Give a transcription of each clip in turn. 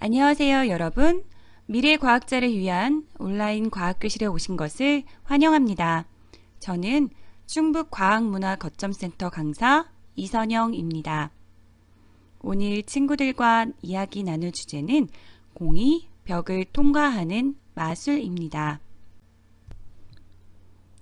안녕하세요, 여러분. 미래과학자를 위한 온라인 과학교실에 오신 것을 환영합니다. 저는 충북과학문화거점센터 강사 이선영입니다. 오늘 친구들과 이야기 나눌 주제는 공이 벽을 통과하는 마술입니다.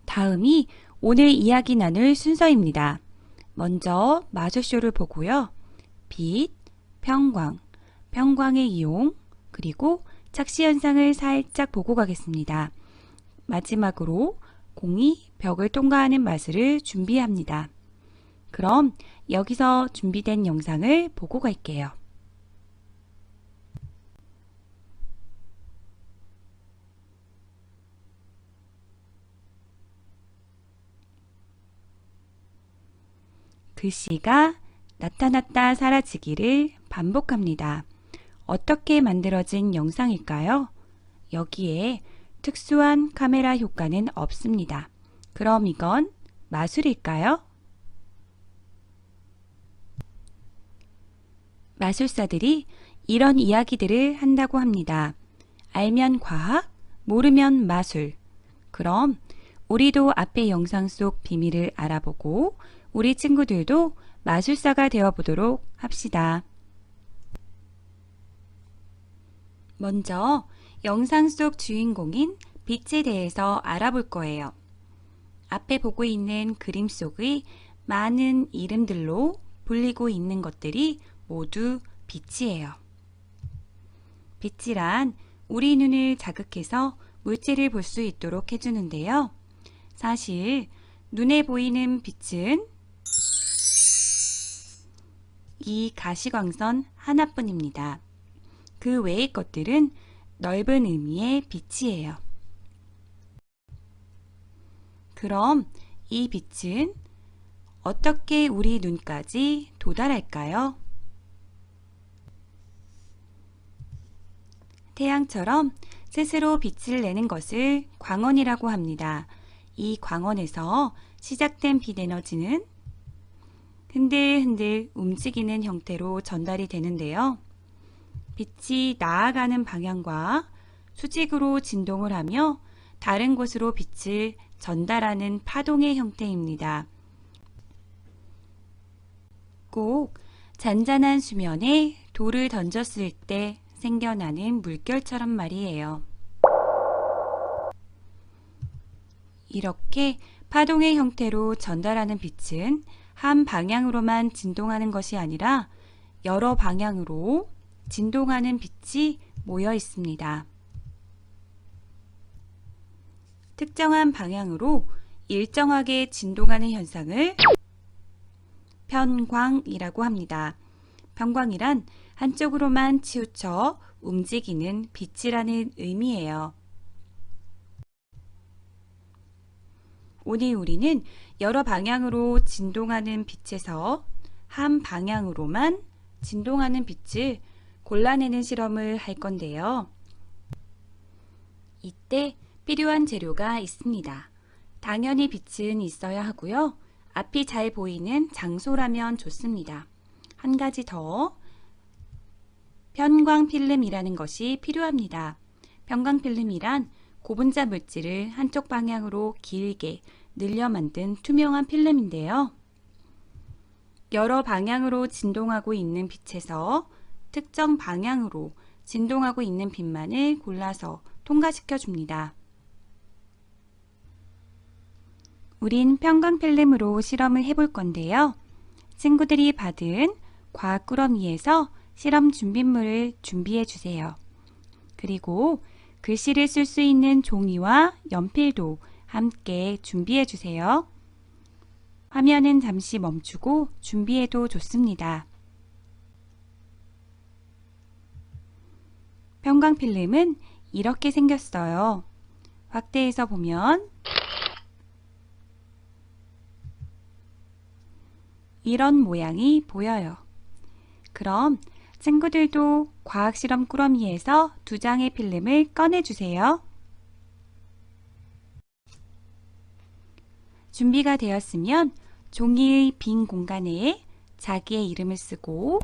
다음이 오늘 이야기 나눌 순서입니다. 먼저 마술쇼를 보고요. 빛, 평광, 평광의 이용, 그리고 착시 현상을 살짝 보고 가겠습니다. 마지막으로 공이 벽을 통과하는 마술을 준비합니다. 그럼 여기서 준비된 영상을 보고 갈게요. 글씨가 나타났다 사라지기를 반복합니다. 어떻게 만들어진 영상일까요? 여기에 특수한 카메라 효과는 없습니다. 그럼 이건 마술일까요? 마술사들이 이런 이야기들을 한다고 합니다. 알면 과학, 모르면 마술. 그럼 우리도 앞의 영상 속 비밀을 알아보고 우리 친구들도 마술사가 되어보도록 합시다. 먼저 영상 속 주인공인 빛에 대해서 알아볼 거예요. 앞에 보고 있는 그림 속의 많은 이름들로 불리고 있는 것들이 모두 빛이에요. 빛이란 우리 눈을 자극해서 물질을 볼 수 있도록 해주는데요. 사실 눈에 보이는 빛은 이 가시광선 하나뿐입니다. 그 외의 것들은 넓은 의미의 빛이에요. 그럼 이 빛은 어떻게 우리 눈까지 도달할까요? 태양처럼 스스로 빛을 내는 것을 광원이라고 합니다. 이 광원에서 시작된 빛 에너지는 흔들흔들 움직이는 형태로 전달이 되는데요. 빛이 나아가는 방향과 수직으로 진동을 하며 다른 곳으로 빛을 전달하는 파동의 형태입니다. 꼭 잔잔한 수면에 돌을 던졌을 때 생겨나는 물결처럼 말이에요. 이렇게 파동의 형태로 전달하는 빛은 한 방향으로만 진동하는 것이 아니라 여러 방향으로 진동하는 빛이 모여 있습니다. 특정한 방향으로 일정하게 진동하는 현상을 편광이라고 합니다. 편광이란 한쪽으로만 치우쳐 움직이는 빛이라는 의미예요. 오늘 우리는 여러 방향으로 진동하는 빛에서 한 방향으로만 진동하는 빛을 골라내는 실험을 할 건데요. 이때 필요한 재료가 있습니다. 당연히 빛은 있어야 하고요. 앞이 잘 보이는 장소라면 좋습니다. 한 가지 더, 편광 필름이라는 것이 필요합니다. 편광 필름이란 고분자 물질을 한쪽 방향으로 길게 늘려 만든 투명한 필름인데요. 여러 방향으로 진동하고 있는 빛에서 특정 방향으로 진동하고 있는 빛만을 골라서 통과시켜 줍니다. 우린 편광 필름으로 실험을 해볼 건데요. 친구들이 받은 과학 꾸러미에서 실험 준비물을 준비해 주세요. 그리고 글씨를 쓸 수 있는 종이와 연필도 함께 준비해 주세요. 화면은 잠시 멈추고 준비해도 좋습니다. 편광 필름은 이렇게 생겼어요. 확대해서 보면 이런 모양이 보여요. 그럼 친구들도 과학실험 꾸러미에서 2장의 필름을 꺼내주세요. 준비가 되었으면 종이의 빈 공간에 자기의 이름을 쓰고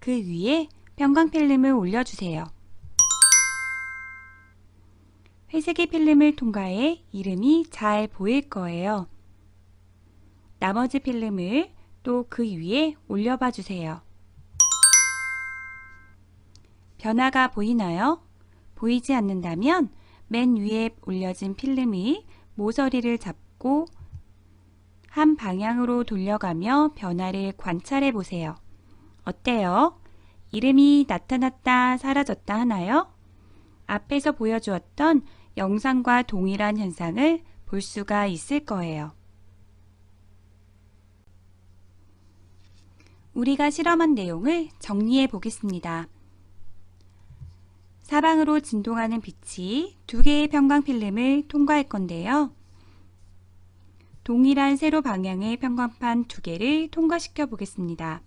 그 위에 편광 필름을 올려주세요. 회색의 필름을 통과해 이름이 잘 보일 거예요. 나머지 필름을 또 그 위에 올려봐 주세요. 변화가 보이나요? 보이지 않는다면 맨 위에 올려진 필름이 모서리를 잡고 한 방향으로 돌려가며 변화를 관찰해 보세요. 어때요? 이름이 나타났다 사라졌다 하나요? 앞에서 보여주었던 영상과 동일한 현상을 볼 수가 있을 거예요. 우리가 실험한 내용을 정리해 보겠습니다. 사방으로 진동하는 빛이 두 개의 편광 필름을 통과할 건데요. 동일한 세로 방향의 편광판 두 개를 통과시켜 보겠습니다.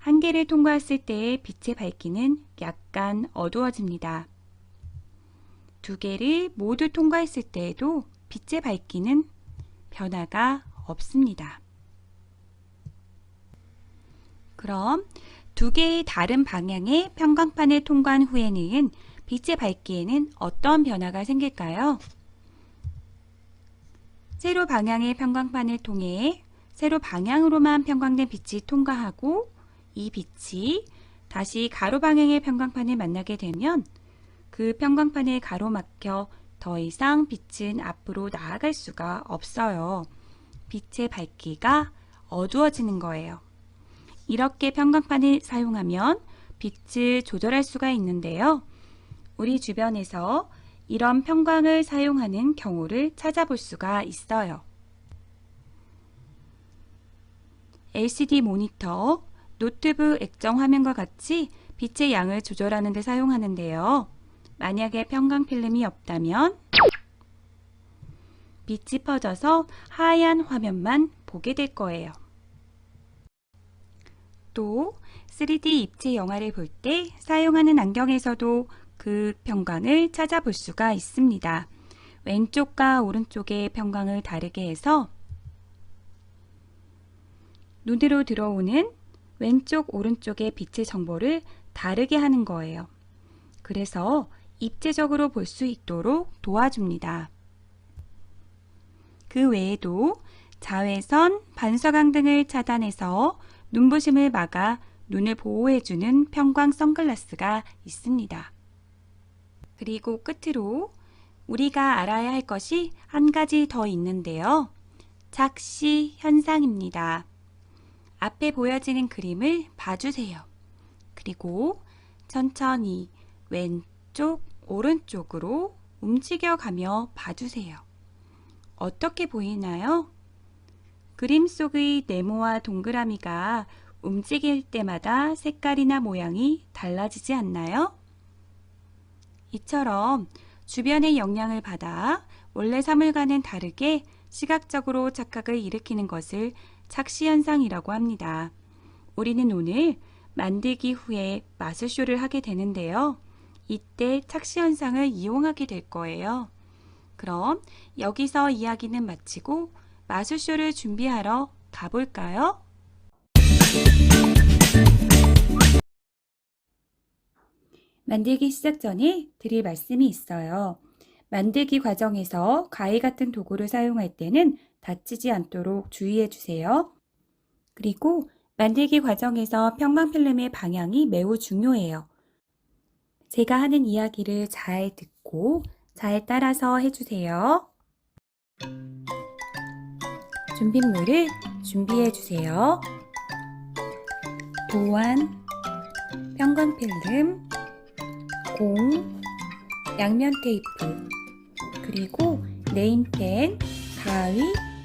한 개를 통과했을 때의 빛의 밝기는 약간 어두워집니다. 두 개를 모두 통과했을 때에도 빛의 밝기는 변화가 없습니다. 그럼 두 개의 다른 방향의 편광판을 통과한 후에는 빛의 밝기에는 어떤 변화가 생길까요? 세로 방향의 편광판을 통해 세로 방향으로만 편광된 빛이 통과하고 이 빛이 다시 가로 방향의 편광판을 만나게 되면 그 편광판에 가로막혀 더 이상 빛은 앞으로 나아갈 수가 없어요. 빛의 밝기가 어두워지는 거예요. 이렇게 편광판을 사용하면 빛을 조절할 수가 있는데요. 우리 주변에서 이런 편광을 사용하는 경우를 찾아볼 수가 있어요. LCD 모니터, 노트북 액정 화면과 같이 빛의 양을 조절하는 데 사용하는데요. 만약에 편광 필름이 없다면 빛이 퍼져서 하얀 화면만 보게 될 거예요. 또 3D 입체 영화를 볼 때 사용하는 안경에서도 그 편광을 찾아볼 수가 있습니다. 왼쪽과 오른쪽의 편광을 다르게 해서 눈으로 들어오는 왼쪽, 오른쪽의 빛의 정보를 다르게 하는 거예요. 그래서 입체적으로 볼 수 있도록 도와줍니다. 그 외에도 자외선, 반사광 등을 차단해서 눈부심을 막아 눈을 보호해주는 편광 선글라스가 있습니다. 그리고 끝으로 우리가 알아야 할 것이 한 가지 더 있는데요. 착시 현상입니다. 앞에 보여지는 그림을 봐주세요. 그리고 천천히 왼쪽, 오른쪽으로 움직여가며 봐주세요. 어떻게 보이나요? 그림 속의 네모와 동그라미가 움직일 때마다 색깔이나 모양이 달라지지 않나요? 이처럼 주변의 영향을 받아 원래 사물과는 다르게 시각적으로 착각을 일으키는 것을 착시현상이라고 합니다. 우리는 오늘 만들기 후에 마술쇼를 하게 되는데요. 이때 착시현상을 이용하게 될 거예요. 그럼 여기서 이야기는 마치고 마술쇼를 준비하러 가볼까요? 만들기 시작 전에 드릴 말씀이 있어요. 만들기 과정에서 가위 같은 도구를 사용할 때는 다치지 않도록 주의해 주세요. 그리고 만들기 과정에서 편광 필름의 방향이 매우 중요해요. 제가 하는 이야기를 잘 듣고 잘 따라서 해주세요. 준비물을 준비해 주세요. 도안, 편광 필름, 공, 양면 테이프, 그리고 네임펜, 가위,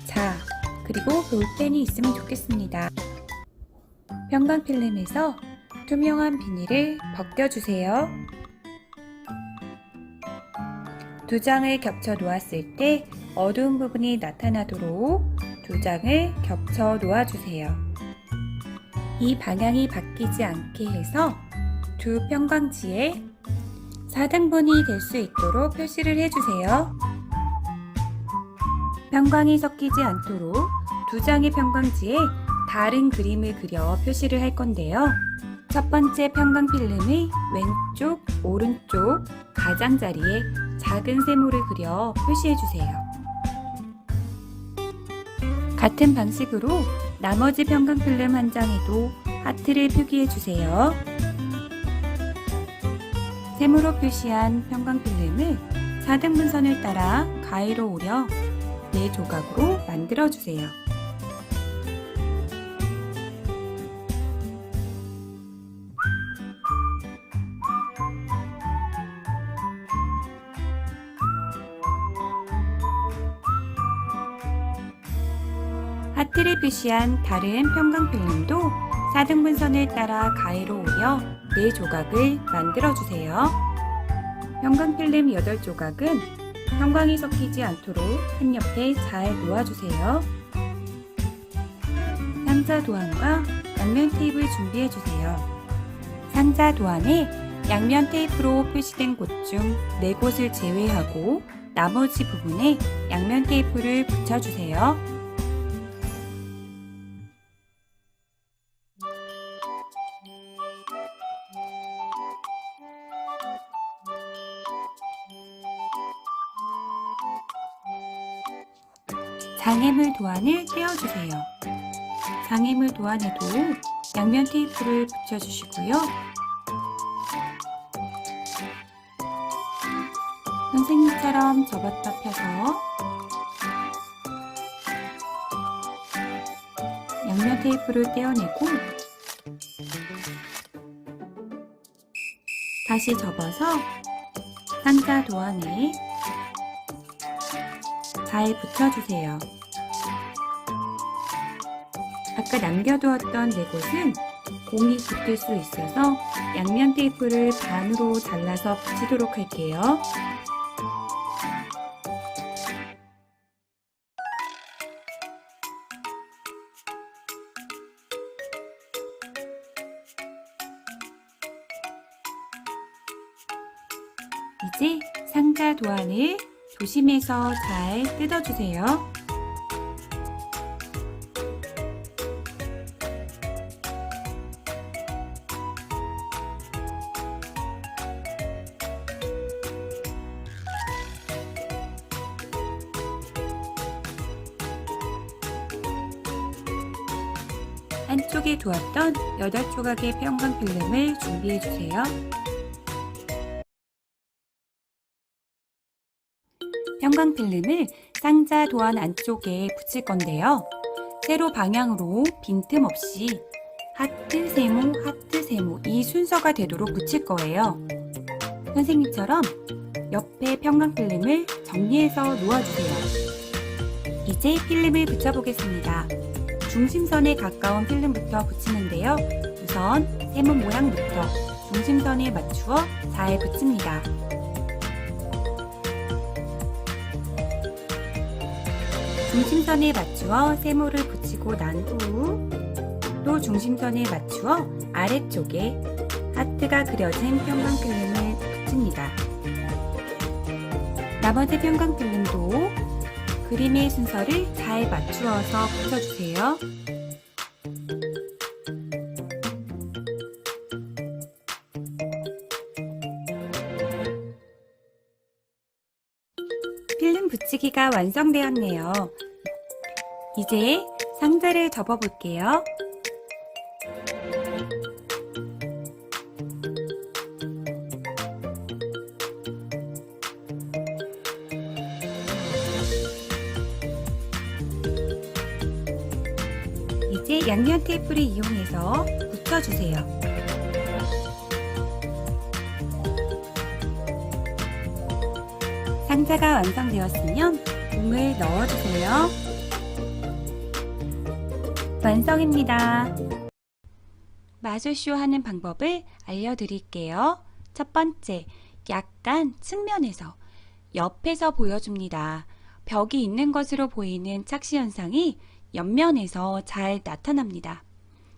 자, 그리고 볼펜이 있으면 좋겠습니다. 편광 필름에서 투명한 비닐을 벗겨주세요. 두 장을 겹쳐 놓았을 때 어두운 부분이 나타나도록 두 장을 겹쳐 놓아주세요. 이 방향이 바뀌지 않게 해서 두 편광지에 4등분이 될 수 있도록 표시를 해주세요. 편광이 섞이지 않도록 두 장의 편광지에 다른 그림을 그려 표시를 할 건데요. 첫 번째 평강 필름의 왼쪽, 오른쪽 가장자리에 작은 세모를 그려 표시해 주세요. 같은 방식으로 나머지 평강 필름 한 장에도 하트를 표기해 주세요. 세모로 표시한 평강 필름을 4등분선을 따라 가위로 오려 4조각으로 만들어 주세요. 하트를 표시한 다른 평강 필름도 4등분선을 따라 가위로 오려 4조각을 만들어 주세요. 평강 필름 8조각은 평광이 섞이지 않도록 한 옆에 잘 놓아주세요. 상자 도안과 양면 테이프를 준비해 주세요. 상자 도안에 양면 테이프로 표시된 곳 중 4곳을 제외하고 나머지 부분에 양면 테이프를 붙여주세요. 장애물 도안을 떼어주세요. 장애물 도안에도 양면 테이프를 붙여주시고요. 선생님처럼 접었다 펴서 양면 테이프를 떼어내고 다시 접어서 상자 도안에 잘 붙여주세요. 아까 남겨두었던 4곳은 공이 붙을 수 있어서 양면 테이프를 반으로 잘라서 붙이도록 할게요. 이제 상자 도안을 조심해서 잘 뜯어주세요. 한쪽에 두었던 8조각의 평강 필름을 준비해주세요. 평강 필름을 상자 도안 안쪽에 붙일 건데요. 세로 방향으로 빈틈없이 하트, 세모 이 순서가 되도록 붙일 거예요. 선생님처럼 옆에 평강 필름을 정리해서 놓아주세요. 이제 필름을 붙여보겠습니다. 중심선에 가까운 필름부터 붙이는데요. 우선 세모 모양부터 중심선에 맞추어 잘 붙입니다. 중심선에 맞추어 세모를 붙이고 난 후 또 중심선에 맞추어 아래쪽에 하트가 그려진 평강 필름을 붙입니다. 나머지 평강 필름도 그림의 순서를 잘 맞추어서 붙여주세요. 필름 붙이기가 완성되었네요. 이제 상자를 접어볼게요. 이제 양면 테이프를 이용해서 붙여주세요. 상자가 완성되었으면 공을 넣어주세요. 완성입니다. 마술쇼 하는 방법을 알려드릴게요. 첫 번째, 약간 측면에서, 옆에서 보여줍니다. 벽이 있는 것으로 보이는 착시 현상이 옆면에서 잘 나타납니다.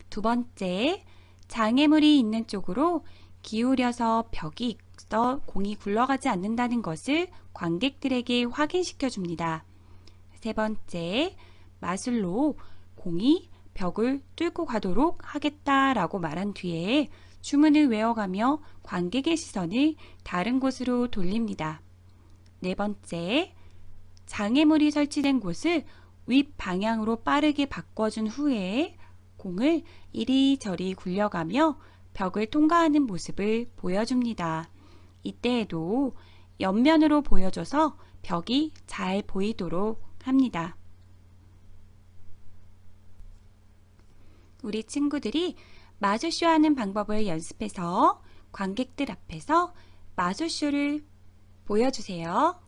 두 번째, 장애물이 있는 쪽으로 기울여서 벽이 있어 공이 굴러가지 않는다는 것을 관객들에게 확인시켜 줍니다. 세 번째, 마술로 공이 벽을 뚫고 가도록 하겠다라고 말한 뒤에 주문을 외워가며 관객의 시선을 다른 곳으로 돌립니다. 네 번째, 장애물이 설치된 곳을 윗방향으로 빠르게 바꿔준 후에 공을 이리저리 굴려가며 벽을 통과하는 모습을 보여줍니다. 이때에도 옆면으로 보여줘서 벽이 잘 보이도록 합니다. 우리 친구들이 마술쇼 하는 방법을 연습해서 관객들 앞에서 마술쇼를 보여주세요.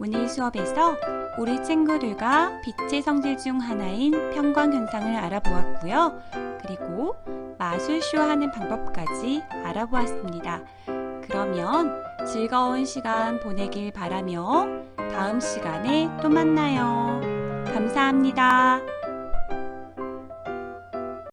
오늘 수업에서 우리 친구들과 빛의 성질 중 하나인 평광현상을 알아보았고요. 그리고 마술쇼 하는 방법까지 알아보았습니다. 그러면 즐거운 시간 보내길 바라며 다음 시간에 또 만나요. 감사합니다.